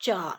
4।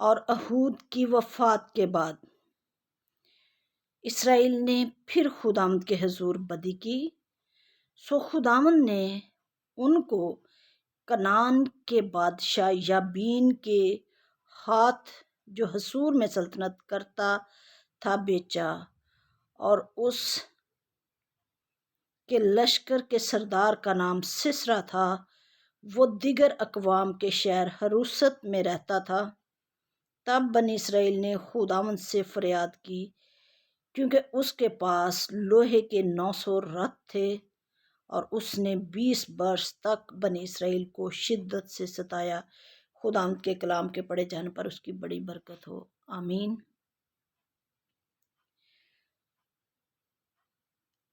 اور اہود کی وفات کے بعد اسرائیل نے پھر خداوند کے حضور بدی کی، سو خداوند نے ان کو کنعان کے بادشاہ یابین کے ہاتھ جو حصور میں سلطنت کرتا تھا بیچا، اور اس کے لشکر کے سردار کا نام سسرا تھا، وہ دیگر اقوام کے شہر حروست میں رہتا تھا۔ تب بنی اسرائیل نے خداوند سے فریاد کی، کیونکہ اس کے پاس لوہے کے 900 رتھ تھے، اور اس نے 20 برس تک بنی اسرائیل کو شدت سے ستایا۔ خداوند کے کلام کے پڑھے جانے پر اس کی بڑی برکت ہو، آمین۔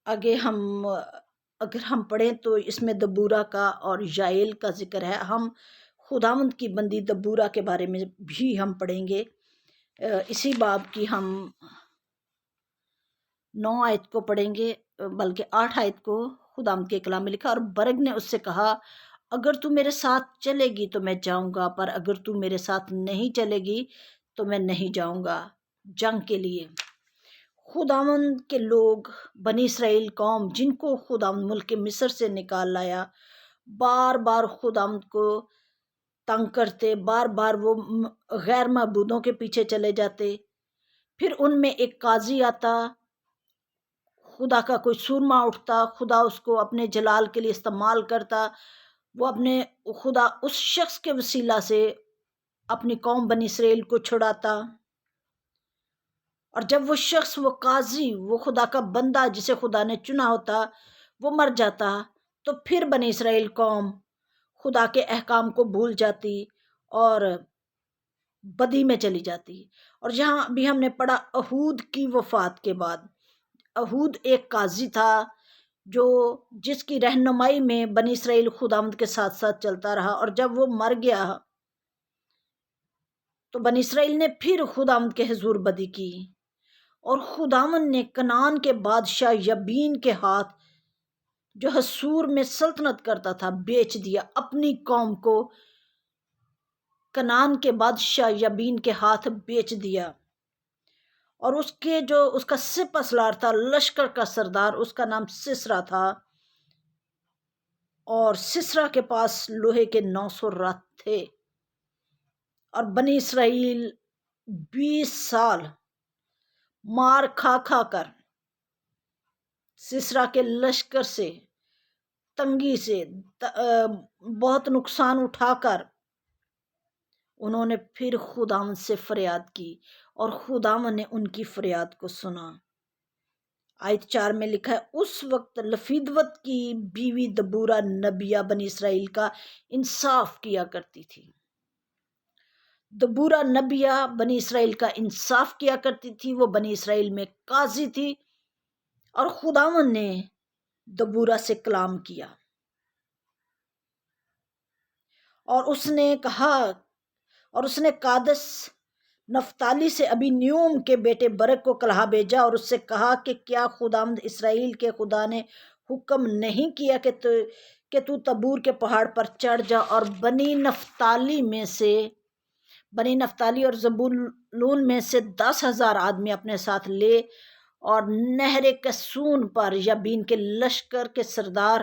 اگر ہم پڑھیں تو اس میں دبورہ کا اور یائل کا ذکر ہے۔ ہم خداوند کی بندی دبورہ کے بارے میں بھی ہم پڑھیں گے۔ اسی باب کی ہم 9 آیت کو پڑھیں گے، بلکہ 8 آیت کو خداوند کے کلام میں لکھا، اور برگ نے اس سے کہا، اگر تو میرے ساتھ چلے گی تو میں جاؤں گا، پر اگر تو میرے ساتھ نہیں چلے گی تو میں نہیں جاؤں گا جنگ کے لیے۔ خداوند کے لوگ بنی اسرائیل قوم جن کو خداوند ملک مصر سے نکال لایا، بار بار خداوند کو تنگ کرتے، بار بار وہ غیر معبودوں کے پیچھے چلے جاتے۔ پھر ان میں ایک قاضی آتا، خدا کا کوئی سورما اٹھتا، خدا اس کو اپنے جلال کے لیے استعمال کرتا، وہ اپنے خدا اس شخص کے وسیلہ سے اپنی قوم بنی اسرائیل کو چھڑاتا، اور جب وہ شخص، وہ قاضی، وہ خدا کا بندہ جسے خدا نے چنا ہوتا، وہ مر جاتا، تو پھر بنی اسرائیل قوم خدا کے احکام کو بھول جاتی اور بدی میں چلی جاتی۔ اور یہاں بھی ہم نے پڑھا اہود کی وفات کے بعد، اہود ایک قاضی تھا جس کی رہنمائی میں بنی اسرائیل خداوند کے ساتھ ساتھ چلتا رہا، اور جب وہ مر گیا تو بنی اسرائیل نے پھر خداوند کے حضور بدی کی، اور خداوند نے کنعان کے بادشاہ یابین کے ہاتھ جو حصور میں سلطنت کرتا تھا بیچ دیا، اپنی قوم کو کنعان کے بادشاہ یابین کے ہاتھ بیچ دیا۔ اور اس کا سپہ سالار تھا، لشکر کا سردار، اس کا نام سسرا تھا، اور سسرا کے پاس لوہے کے 900 رتھ تھے، اور بنی اسرائیل 20 سال مار کھا کھا کر، سسرا کے لشکر سے، تنگی سے، بہت نقصان اٹھا کر انہوں نے پھر خداوند سے فریاد کی، اور خداوند نے ان کی فریاد کو سنا۔ آیت 4 میں لکھا ہے، اس وقت لفیدوت کی بیوی دبورہ نبیہ بنی اسرائیل کا انصاف کیا کرتی تھی۔ دبورہ نبیہ بنی اسرائیل کا انصاف کیا کرتی تھی، وہ بنی اسرائیل میں قاضی تھی، اور خداوند نے دبورہ سے کلام کیا، اور اس نے کہا، اور اس نے قادس نفتالی سے ابی نیوم کے بیٹے برق کو کلہا بھیجا، اور اس سے کہا کہ کیا خداوند اسرائیل کے خدا نے حکم نہیں کیا کہ تو تبور کے پہاڑ پر چڑھ جا، اور بنی نفتالی اور زبولون میں سے 10,000 آدمی اپنے ساتھ لے، اور نہر کسون پر یابین کے لشکر کے سردار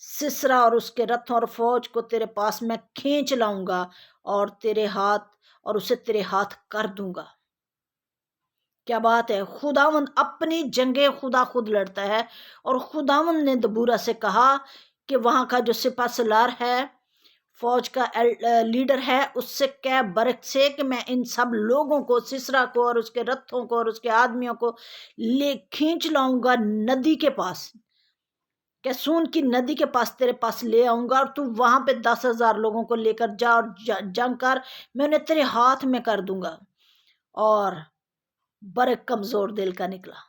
سسرا اور اس کے رتھوں اور فوج کو تیرے پاس میں کھینچ لاؤں گا، اور اسے تیرے ہاتھ کر دوں گا۔ کیا بات ہے! خداوند اپنی جنگیں خود لڑتا ہے، اور خداوند نے دبورہ سے کہا کہ وہاں کا جو سپہ سالار ہے، فوج کا لیڈر ہے، اس سے کہہ برق سے کہ میں ان سب لوگوں کو، سسرا کو اور اس کے رتھوں کو اور اس کے آدمیوں کو کھینچ لاؤں گا ندی کے پاس، کیسون کی ندی کے پاس تیرے پاس لے آؤں گا، اور تو وہاں پہ 10,000 لوگوں کو لے کر جا اور جنگ کر، میں انہیں تیرے ہاتھ میں کر دوں گا۔ اور برق کمزور دل کا نکلا۔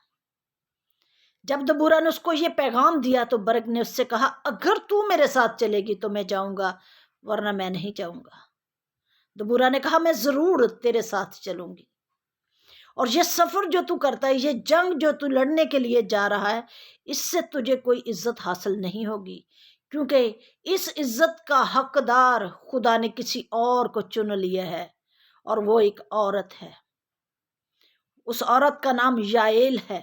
جب دبورہ نے اس کو یہ پیغام دیا تو برق نے اس سے کہا، اگر تو میرے ساتھ چلے گی تو میں جاؤں گا، ورنہ میں نہیں جاؤں گا۔ دبورہ نے کہا، میں ضرور تیرے ساتھ چلوں گی، اور یہ سفر جو تو کرتا ہے، یہ جنگ جو تو لڑنے کے لیے جا رہا ہے، اس سے تجھے کوئی عزت حاصل نہیں ہوگی، کیونکہ اس عزت کا حقدار خدا نے کسی اور کو چن لیا ہے، اور وہ ایک عورت ہے. اس عورت کا نام یائل ہے.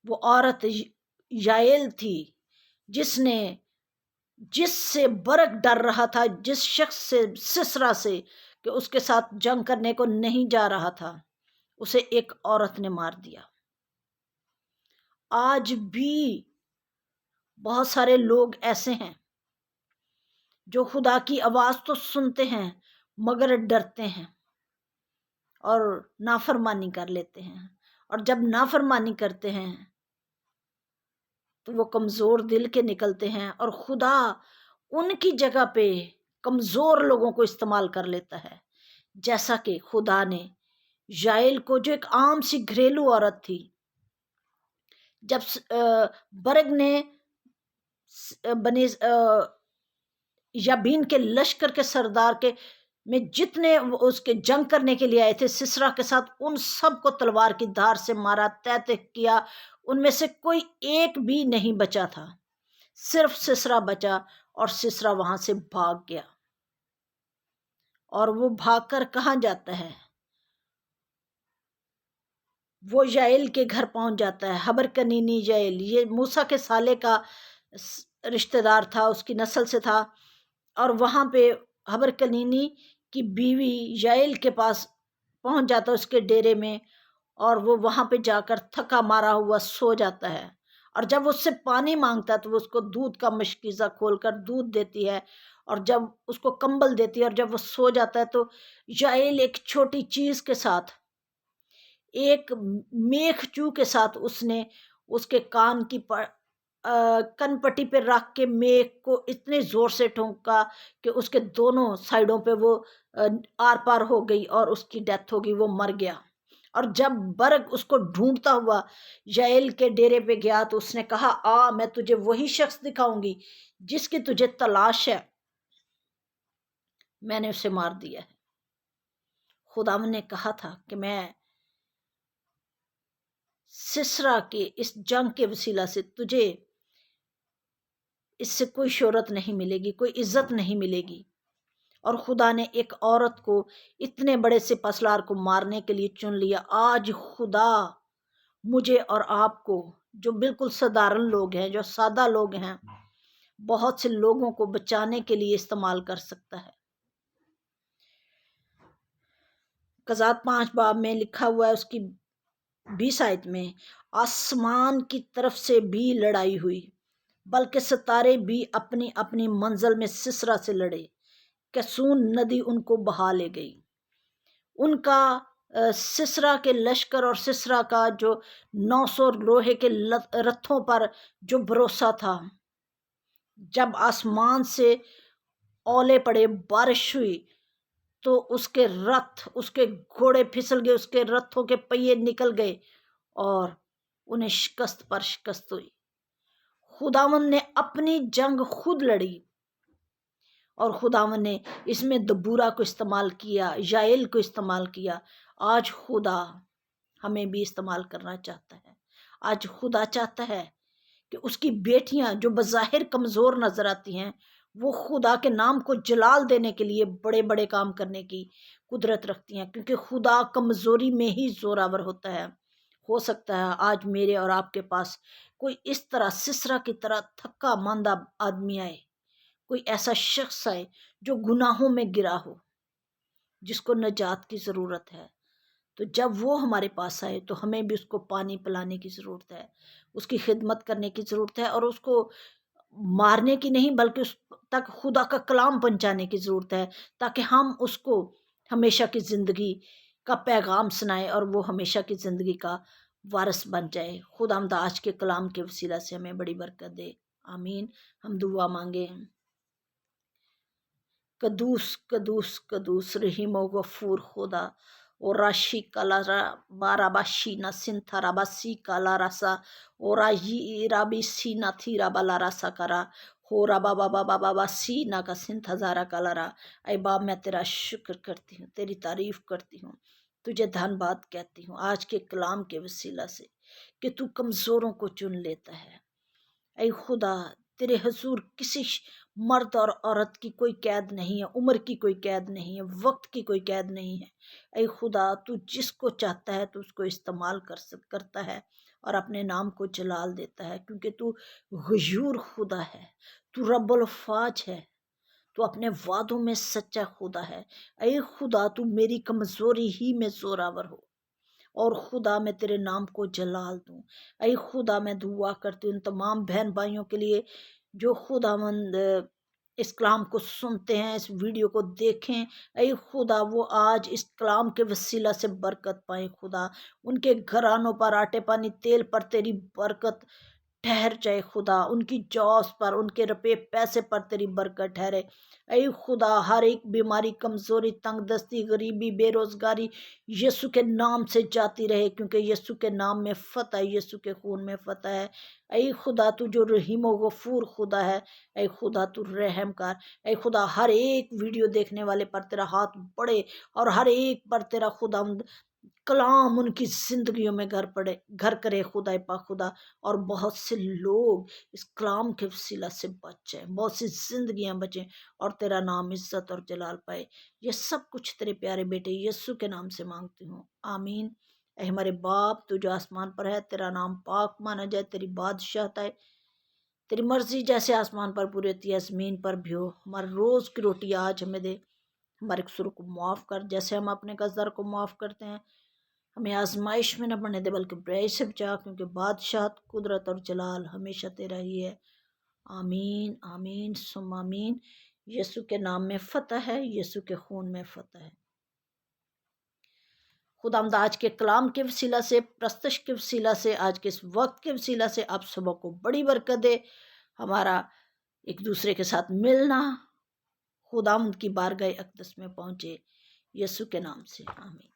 وہ عورت یائل تھی جس سے برق ڈر رہا تھا، جس شخص سے، سسرا سے، کہ اس کے ساتھ جنگ کرنے کو نہیں جا رہا تھا، اسے ایک عورت نے مار دیا. آج بھی بہت سارے لوگ ایسے ہیں جو خدا کی آواز تو سنتے ہیں مگر ڈرتے ہیں اور نافرمانی کر لیتے ہیں. اور جب نافرمانی کرتے ہیں تو وہ کمزور دل کے نکلتے ہیں، اور خدا ان کی جگہ پہ کمزور لوگوں کو استعمال کر لیتا ہے. جیسا کہ خدا نے یائل کو، جو ایک عام سی گھریلو عورت تھی، جب برگ نے بنی یابین کے لشکر کے سردار کے میں جتنے اس کے جنگ کرنے کے لیے آئے تھے سسرا کے ساتھ، ان سب کو تلوار کی دھار سے مارا، تہتے کیا. ان میں سے کوئی ایک بھی نہیں بچا تھا، صرف سسرا بچا، اور سسرا وہاں سے بھاگ گیا. اور وہ بھاگ کر کہاں جاتا ہے؟ وہ یائل کے گھر پہنچ جاتا ہے. حبر کنینی یائل، یہ موسیٰ کے سالے کا رشتہ دار تھا، اس کی نسل سے تھا. اور وہاں پہ حبر کنینی کی بیوی یائل کے پاس پہنچ جاتا ہے، اس کے ڈیرے میں، اور وہ وہاں پہ جا کر تھکا مارا ہوا سو جاتا ہے. اور جب اس سے پانی مانگتا ہے تو وہ اس کو دودھ کا مشکیزہ کھول کر دودھ دیتی ہے، اور جب اس کو کمبل دیتی ہے، اور جب وہ سو جاتا ہے تو یائل ایک چھوٹی چیز کے ساتھ، ایک میخ چو کے ساتھ، اس نے اس کے کان کی کن پٹی پہ رکھ کے میخ کو اتنے زور سے ٹھونکا کہ اس کے دونوں سائیڈوں پہ وہ آر پار ہو گئی اور اس کی ڈیتھ ہو گئی، وہ مر گیا. اور جب برگ اس کو ڈھونڈتا ہوا یائل کے ڈیرے پہ گیا تو اس نے کہا، میں تجھے وہی شخص دکھاؤں گی جس کی تجھے تلاش ہے، میں نے اسے مار دیا ہے. خداوند نے کہا تھا کہ میں سسرا کے اس جنگ کے وسیلہ سے تجھے اس سے کوئی شہرت نہیں ملے گی، کوئی عزت نہیں ملے گی. اور خدا نے ایک عورت کو اتنے بڑے سپہ سالار کو مارنے کے لیے چن لیا. آج خدا مجھے اور آپ کو، جو بالکل سادھارن لوگ ہیں، جو سادہ لوگ ہیں، بہت سے لوگوں کو بچانے کے لیے استعمال کر سکتا ہے. قضات 5 باب میں لکھا ہوا ہے، اس کی 20 آیت میں، آسمان کی طرف سے بھی لڑائی ہوئی، بلکہ ستارے بھی اپنی اپنی منزل میں سسرا سے لڑے. کسون ندی ان کو بہا لے گئی. ان کا سسرا کے لشکر اور سسرا کا جو 900 لوہے کے رتھوں پر جو بھروسہ تھا، جب آسمان سے اولے پڑے، بارش ہوئی، تو اس کے رتھ، اس کے گھوڑے پھسل گئے، اس کے رتھوں کے پہیے نکل گئے، اور انہیں شکست پر شکست ہوئی. خداوند نے اپنی جنگ خود لڑی، اور خداوند نے اس میں دبورا کو استعمال کیا، یائل کو استعمال کیا. آج خدا ہمیں بھی استعمال کرنا چاہتا ہے. آج خدا چاہتا ہے کہ اس کی بیٹیاں جو بظاہر کمزور نظر آتی ہیں، وہ خدا کے نام کو جلال دینے کے لیے بڑے بڑے کام کرنے کی قدرت رکھتی ہیں، کیونکہ خدا کمزوری میں ہی زوراور ہوتا ہے. ہو سکتا ہے آج میرے اور آپ کے پاس کوئی اس طرح سسرا کی طرح تھکا ماندہ آدمی آئے، کوئی ایسا شخص آئے جو گناہوں میں گرا ہو، جس کو نجات کی ضرورت ہے. تو جب وہ ہمارے پاس آئے تو ہمیں بھی اس کو پانی پلانے کی ضرورت ہے، اس کی خدمت کرنے کی ضرورت ہے، اور اس کو مارنے کی نہیں بلکہ اس تک خدا کا کلام پہنچانے کی ضرورت ہے، تاکہ ہم اس کو ہمیشہ کی زندگی کا پیغام سنائیں اور وہ ہمیشہ کی زندگی کا وارث بن جائے. خداوند آج کے کلام کے وسیلہ سے ہمیں بڑی برکت دے. آمین. ہم دعا مانگے. قدوس قدوس قدوس رحیم و غفور خدا، اور راشی کالا بارا باشی نا سنتھا راباسی کالا راسا، اور راجی رابی سینا تھی رابالا راسا کرا، ہو رابا بابا بابا با سینا کا سنتھا زارا کالا را. اے باپ، میں تیرا شکر کرتی ہوں، تیری تعریف کرتی ہوں، تجھے دھن باد کہتی ہوں آج کے کلام کے وسیلہ سے کہ تو کمزوروں کو چن لیتا ہے. اے خدا، تیرے حضور کسی مرد اور عورت کی کوئی قید نہیں ہے، عمر کی کوئی قید نہیں ہے، وقت کی کوئی قید نہیں ہے۔ اے خدا تو جس کو چاہتا ہے تو اس کو استعمال کرتا ہے اور اپنے نام کو جلال دیتا ہے، کیونکہ تو غیور خدا ہے، تو رب الفاظ ہے، تو اپنے وعدوں میں سچا خدا ہے۔ اے خدا تو میری کمزوری ہی میں زوراور ہو، اور خدا میں تیرے نام کو جلال دوں۔ اے خدا میں دعا کرتی ہوں ان تمام بہن بھائیوں کے لیے جو خداوند اس کلام کو سنتے ہیں، اس ویڈیو کو دیکھیں۔ اے خدا وہ آج اس کلام کے وسیلہ سے برکت پائیں خدا، ان کے گھرانوں پر آٹے پانی تیل پر تیری برکت ٹھہر جائے خدا، ان کی جابس پر، ان کے روپے پیسے پر تیری برکت ٹھہرے۔ اے خدا ہر ایک بیماری، کمزوری، تنگ دستی، غریبی، بے روزگاری یسوع کے نام سے جاتی رہے، کیونکہ یسوع کے نام میں فتح ہے، یسوع کے خون میں فتح ہے۔ اے خدا تو جو رحیم و غفور خدا ہے، اے خدا تو رحم کر۔ اے خدا ہر ایک ویڈیو دیکھنے والے پر تیرا ہاتھ بڑھے، اور ہر ایک پر تیرا خدا کلام ان کی زندگیوں میں گھر کرے خدا پاک خدا، اور بہت سے لوگ اس کلام کے وسیلہ سے بچ جائیں، بہت سی زندگیاں بچیں، اور تیرا نام عزت اور جلال پائے۔ یہ سب کچھ تیرے پیارے بیٹے یسوع کے نام سے مانگتی ہوں، آمین۔ اے ہمارے باپ تو جو آسمان پر ہے، تیرا نام پاک مانا جائے، تیری بادشاہت ہے، تیری مرضی جیسے آسمان پر پوری ہوتی ہے زمین پر بھی ہو۔ ہمارے روز کی روٹی آج ہمیں دے، ہمارے قصور کو معاف کر جیسے ہم اپنے قرضدار کو معاف کرتے ہیں، ہمیں آزمائش میں نہ پڑنے دے بلکہ برائی سے بچا، کیونکہ بادشاہت، قدرت اور جلال ہمیشہ تیرا ہی ہے، آمین آمین ثم آمین۔ یسوع کے نام میں فتح ہے، یسوع کے خون میں فتح ہے۔ خداوند آج کے کلام کے وسیلہ سے، پرستش کے وسیلہ سے، آج کے اس وقت کے وسیلہ سے آپ سبوں کو بڑی برکت دے۔ ہمارا ایک دوسرے کے ساتھ ملنا خداوند کی بارگاہ اقدس میں پہنچے، یسوع کے نام سے آمین۔